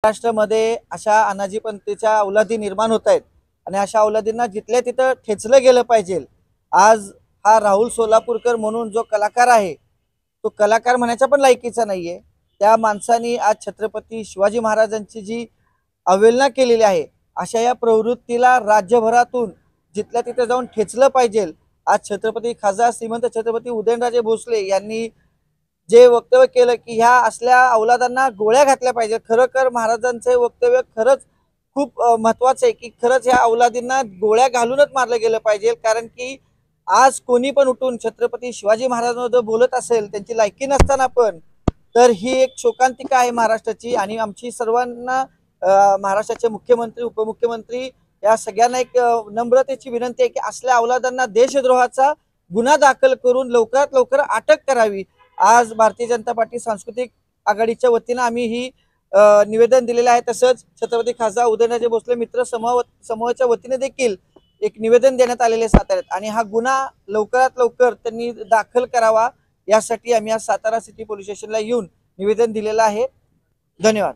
महाराष्ट्रामध्ये अशा अनाजीपंथीच्या अवलादी निर्माण होत आहेत आणि अशा अवलादींना जिथल्या तिथं ठेचलं गेलं पाहिजे। आज हा राहुल सोलापूरकर म्हणून जो कलाकार आहे तो कलाकार म्हणायचा पण लायकीचा नाहीये। त्या माणसाने आज छत्रपती शिवाजी महाराजांची जी अवहेलना केलेली आहे अशा या प्रवृत्तीला राज्यभरातून जिथल्या तिथे जाऊन ठेचलं पाहिजे। आज छत्रपती खासदार श्रीमंत छत्रपती उदयनराजे भोसले यांनी जे वक्तव्य केलं की ह्या असल्या अवलादांना गोळ्या घातल्या पाहिजे। खरोखर महाराजांचे वक्तव्य खरंच खूप महत्त्वाचं आहे की खरंच ह्या अवलादींना गोळ्या घालूनच मारलं गेलं पाहिजे। कारण की आज कोणी पण उठून छत्रपती शिवाजी महाराजांबद्दल बोलत असेल त्यांची लायकी नसताना पण तर ही एक शोकांतिका आहे महाराष्ट्राची। आणि आमची सर्वांना महाराष्ट्राचे मुख्यमंत्री उपमुख्यमंत्री या सगळ्यांना एक नम्रतेची विनंती आहे की असल्या अवलादांना देशद्रोहाचा गुन्हा दाखल करून लवकरात लवकर अटक करावी। आज भारतीय जनता पार्टी सांस्कृतिक आघाडीच्या वतीने आम्ही ही निवेदन दिलेलं आहे। तसंच छत्रपती खासदार उदयनराजे भोसले मित्र समूहाच्या वतीने देखील एक निवेदन देण्यात आलेले साताऱ्यात आणि हा गुन्हा लवकरात लवकर त्यांनी दाखल करावा यासाठी आम्ही आज सातारा सिटी पोलीस स्टेशनला येऊन निवेदन दिलेलं आहे। धन्यवाद।